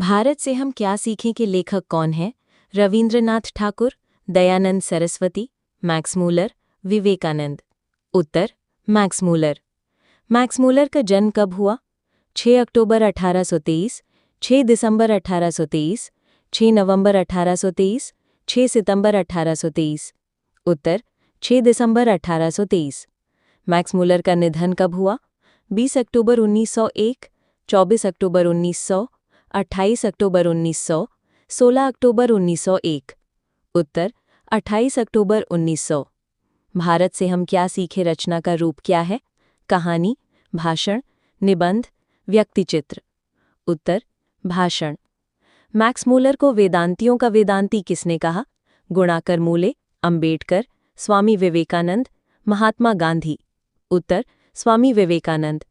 भारत से हम क्या सीखें के लेखक कौन हैं? Rabindranath Thakur, Dayanand Saraswati, Max Muller, Vivekananda. उत्तर मैक्स मूलर। मैक्स मूलर का जन्म कब हुआ? 6 अक्टूबर 1823, 6 दिसंबर 1823, 6 नवंबर 1823, 6 सितंबर 1823। उत्तर 6 दिसंबर 1823। मैक्स मूलर का निधन कब हुआ? 20 अक्टूबर 1901, 24 अक्टूबर 1900, 28 अक्टूबर 1900, 16 अक्टूबर 1901। उत्तर 28 अक्टूबर 1900। भारत से हम क्या सीखे रचना का रूप क्या है? कहानी, भाषण, निबंध, व्यक्तिचित्र। उत्तर भाषण। मैक्स मूलर को वेदांतियों का वेदांती किसने कहा? गुणाकर मूले, अंबेडकर, स्वामी विवेकानंद, महात्मा गांधी। उत्तर स्वामी विवेकानंद।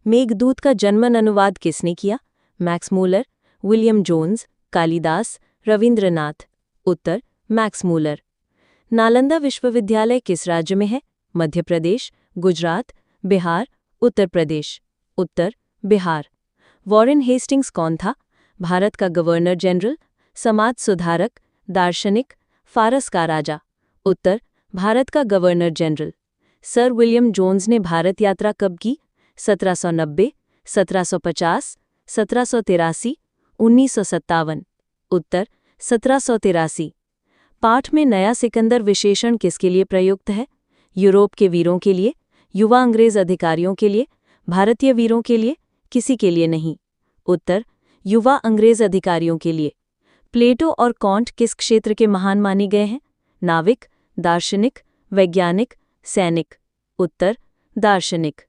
मेघदूत का जर्मन अनुवाद किसने किया? Max Muller, William Jones, Kalidas, Rabindranath. उत्तर मैक्स मूलर। नालंदा विश्वविद्यालय किस राज्य में है? मध्य प्रदेश, गुजरात, बिहार, उत्तर प्रदेश। उत्तर बिहार। वॉरेन हेस्टिंग्स कौन था? भारत का गवर्नर जनरल, समाज सुधारक, दार्शनिक, फारस का राजा। उत्तर भारत का governor general. Sir William Jones ने भारत यात्रा कब की? 1790, 1750, 1783, 1957। उत्तर 1783। पाठ में नया सिकंदर विशेषण किसके लिए प्रयुक्त है? यूरोप के वीरों के लिए, युवा अंग्रेज अधिकारियों के लिए, भारतीय वीरों के लिए, किसी के लिए नहीं। उत्तर युवा अंग्रेज अधिकारियों के लिए। प्लेटो और कॉन्ट किस क्षेत्र के महान माने गए हैं? नाविक, दार्शनिक, वैज्ञानिक, सैनिक। उत्तर दार्शनिक।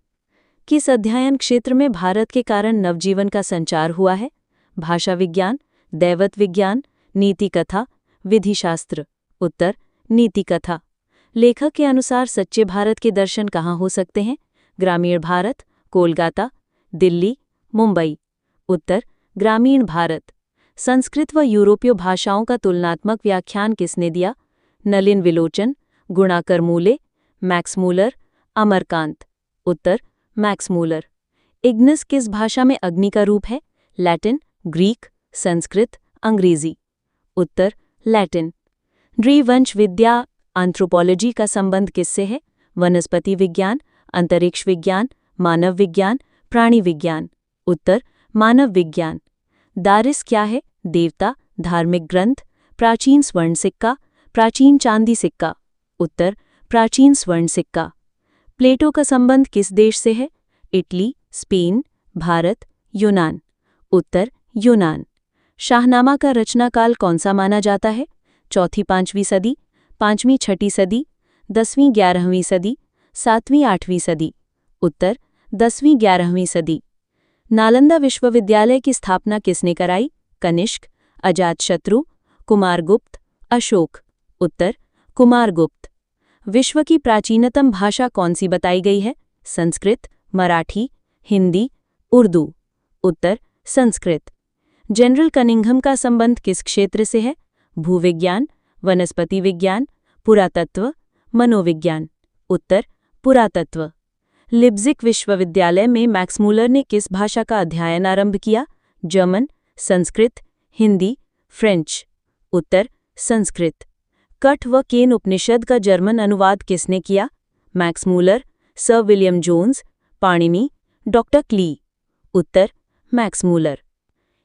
किस अध्ययन क्षेत्र में भारत के कारण नवजीवन का संचार हुआ है? भाषा विज्ञान, दैवत विज्ञान, नीति कथा, विधिशास्त्र। उत्तर नीति कथा। लेखक के अनुसार सच्चे भारत के दर्शन कहाँ हो सकते हैं? ग्रामीण भारत, कोलकाता, दिल्ली, मुंबई। उत्तर ग्रामीण भारत। संस्कृत व यूरोपीय भाषाओं का तुलनात्मक व्याख्यान किसने दिया? नलिन विलोचन, गुणाकर मूले, मैक्स मूलर, अमरकांत। उत्तर मैक्स मूलर। इग्निस किस भाषा में अग्नि का रूप है? लैटिन, ग्रीक, संस्कृत, अंग्रेजी। उत्तर लैटिन। नृवंश विद्या एंथ्रोपोलॉजी का संबंध किससे है? वनस्पति विज्ञान, अंतरिक्ष विज्ञान, मानव विज्ञान, प्राणी विज्ञान। उत्तर मानव विज्ञान। दारिस क्या है? देवता, धार्मिक ग्रंथ, प्राचीन स्वर्ण सिक्का, प्राचीन चांदी सिक्का। उत्तर प्राचीन स्वर्ण सिक्का। प्लेटो का संबंध किस देश से है? इटली, स्पेन, भारत, यूनान। उत्तर यूनान। शाहनामा का रचनाकाल कौन सा माना जाता है? चौथी 5वीं सदी, 5वीं 6ठी सदी, 10वीं 11वीं सदी, 7वीं 8वीं सदी। उत्तर 10वीं 11वीं सदी। नालंदा विश्वविद्यालय की स्थापना किसने कराई? कनिष्क, अजातशत्रु, कुमारगुप्त, अशोक। उत्तर कुमारगुप्त। विश्व की प्राचीनतम भाषा कौन सी बताई गई है? संस्कृत, मराठी, हिंदी, उर्दू। उत्तर संस्कृत। जनरल कनिंघम का संबंध किस क्षेत्र से है? भूविज्ञान, वनस्पति विज्ञान, पुरातत्व, मनोविज्ञान। उत्तर पुरातत्व। लिप्जिग विश्वविद्यालय में मैक्स मूलर ने किस भाषा का अध्ययन आरंभ किया? German, Sanskrit, Hindi, French. उत्तर संस्कृत। कठ व केन उपनिषद का जर्मन अनुवाद किसने किया? Max Muller, sir William Jones, Panini, doctor Klee. उत्तर मैक्स मूलर।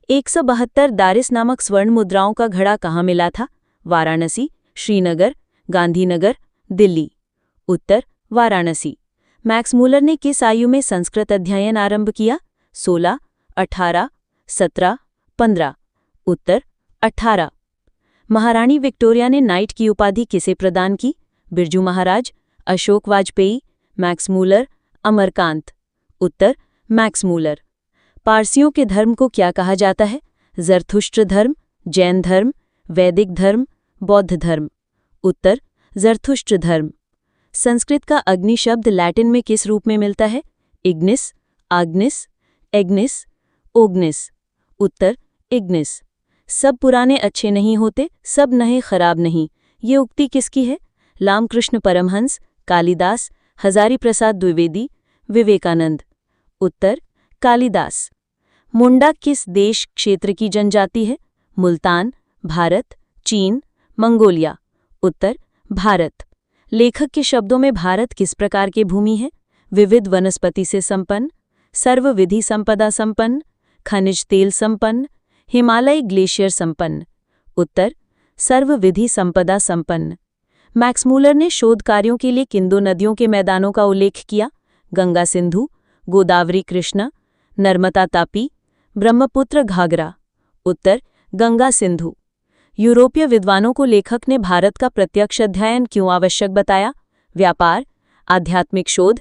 172 दारिस नामक स्वर्ण मुद्राओं का घड़ा कहाँ मिला था? वाराणसी, श्रीनगर, गांधीनगर, दिल्ली। उत्तर वाराणसी। मैक्स मूलर ने किस आयु में संस्कृत अध्ययन आरंभ किया? 16, 18, 17, 15। उत्तर 18। महारानी विक्टोरिया ने नाइट की उपाधि किसे प्रदान की? Birju Maharaj, Ashok Vajpayee, Max Muller, Amarkant. उत्तर मैक्स मूलर। पारसियों के धर्म को क्या कहा जाता है? ज़रथुष्ट्र धर्म, जैन धर्म, वैदिक धर्म, बौद्ध धर्म। उत्तर ज़रथुष्ट्र धर्म। संस्कृत का अग्नि शब्द लैटिन में किस रूप में मिलता है? इग्निस, आग्निस, एग्निस, ओग्निस। उत्तर इग्निस। सब पुराने अच्छे नहीं होते, सब नए खराब नहीं। ये उक्ति किसकी है? रामकृष्ण परमहंस, कालिदास, हजारी प्रसाद द्विवेदी, विवेकानंद। उत्तर कालिदास। मुंडा किस देश क्षेत्र की जनजाति है? मुल्तान, भारत, चीन, मंगोलिया। उत्तर भारत। लेखक के शब्दों में भारत किस प्रकार की भूमि है? विविध वनस्पति से संपन्न, सर्वविधि संपदा संपन्न, खनिज तेल संपन्न, हिमालय ग्लेशियर संपन्न। उत्तर सर्वविधि संपदा संपन्न। मैक्समूलर ने शोध कार्यों के लिए किन दो नदियों के मैदानों का उल्लेख किया? गंगा सिंधु, गोदावरी कृष्णा, नर्मदा तापी, ब्रह्मपुत्र घाघरा। उत्तर गंगा सिंधु। यूरोपीय विद्वानों को लेखक ने भारत का प्रत्यक्ष अध्ययन क्यों आवश्यक बताया? व्यापार, आध्यात्मिक शोध,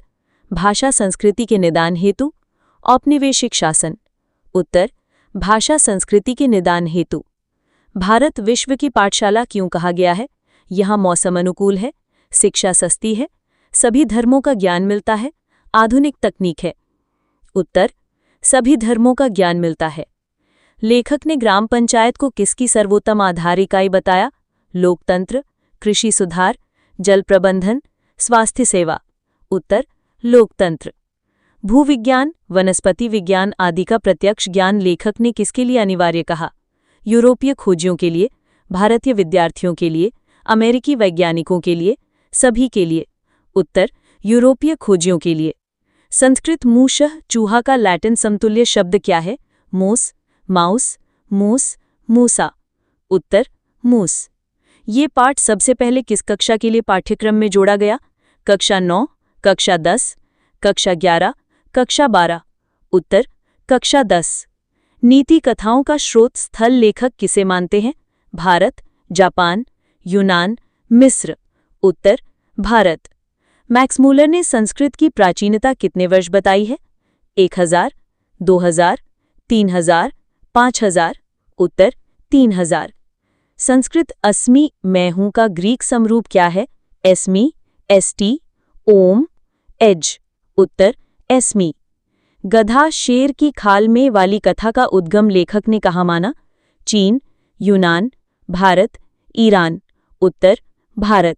भाषा संस्कृति के निदान हेतु, औपनिवेशिक शासन। उत्तर भाषा संस्कृति के निदान हेतु। भारत विश्व की पाठशाला क्यों कहा गया है? यहाँ मौसम अनुकूल है, शिक्षा सस्ती है, सभी धर्मों का ज्ञान मिलता है, आधुनिक तकनीक है। उत्तर सभी धर्मों का ज्ञान मिलता है। लेखक ने ग्राम पंचायत को किसकी सर्वोत्तम आधार इकाई बताया? लोकतंत्र, कृषि सुधार, जल प्रबंधन, स्वास्थ्य सेवा। उत्तर लोकतंत्र। भूविज्ञान, वनस्पति विज्ञान आदि का प्रत्यक्ष ज्ञान लेखक ने किसके लिए अनिवार्य कहा? यूरोपीय खोजियों के लिए, भारतीय विद्यार्थियों के लिए, अमेरिकी वैज्ञानिकों के लिए, सभी के लिए। उत्तर यूरोपीय खोजियों के लिए। संस्कृत मूषः चूहा का लैटिन समतुल्य शब्द क्या है? मोस, माउस, मूस, मूसा। उत्तर मूस। ये पाठ सबसे पहले किस कक्षा के लिए पाठ्यक्रम में जोड़ा गया? कक्षा 9, कक्षा 10, कक्षा 11, कक्षा 12। उत्तर कक्षा 10। नीति कथाओं का स्रोत स्थल लेखक किसे मानते हैं? भारत, जापान, यूनान, मिस्र। उत्तर भारत। मैक्समूलर ने संस्कृत की प्राचीनता कितने वर्ष बताई है? 1000, 2000, 3000, 5000। उत्तर 3000। संस्कृत अस्मि मैं हूं का ग्रीक समरूप क्या है? एस्मी, एसटी, ओम, एज। उत्तर एस्मी। गधा शेर की खाल में वाली कथा का उद्गम लेखक ने कहाँ माना? चीन, यूनान, भारत, ईरान। उत्तर भारत।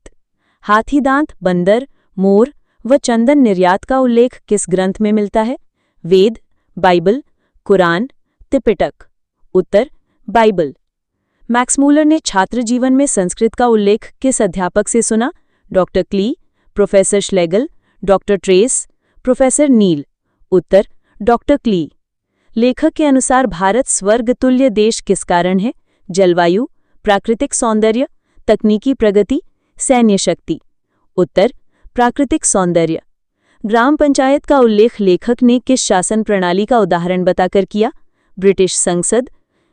हाथीदांत, बंदर, मोर व चंदन निर्यात का उल्लेख किस ग्रंथ में मिलता है? वेद, बाइबल, कुरान, त्रिपिटक। उत्तर बाइबल। मैक्समूलर ने छात्र जीवन में संस्कृत का उल्लेख किस अध्यापक से सुना? Doctor Klee, professor Schlegel, doctor Tress, professor Neil. उत्तर डॉक्टर क्ली। लेखक के अनुसार भारत स्वर्गतुल्य देश किस कारण है? जलवायु, प्राकृतिक सौंदर्य, तकनीकी प्रगति, सैन्य शक्ति। उत्तर प्राकृतिक सौंदर्य। ग्राम पंचायत का उल्लेख लेखक ने किस शासन प्रणाली का उदाहरण बताकर किया? ब्रिटिश संसद,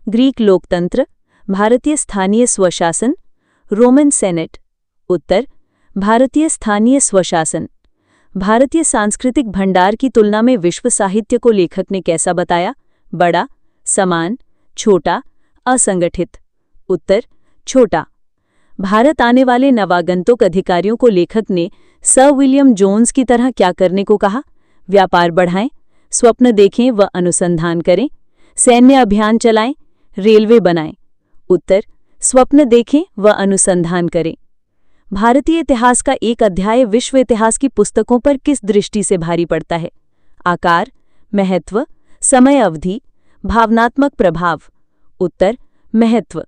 ग्रीक लोकतंत्र, भारतीय स्थानीय स्वशासन, रोमन सेनेट। उत्तर भारतीय स्थानीय स्वशासन। भारतीय सांस्कृतिक भंडार की तुलना में विश्व साहित्य को लेखक ने कैसा बताया? बड़ा, समान, छोटा, असंगठित। उत्तर छोटा। भारत आने वाले नवागंतुक अधिकारियों को लेखक ने सर विलियम जोन्स की तरह क्या करने को कहा? व्यापार बढ़ाएं, स्वप्न देखें व अनुसंधान करें, सैन्य अभियान चलाएं, रेलवे बनाएं। उत्तर स्वप्न देखें व अनुसंधान करें। भारतीय इतिहास का एक अध्याय विश्व इतिहास की पुस्तकों पर किस दृष्टि से भारी पड़ता है? आकार, महत्व, समय अवधि, भावनात्मक प्रभाव। उत्तर महत्व।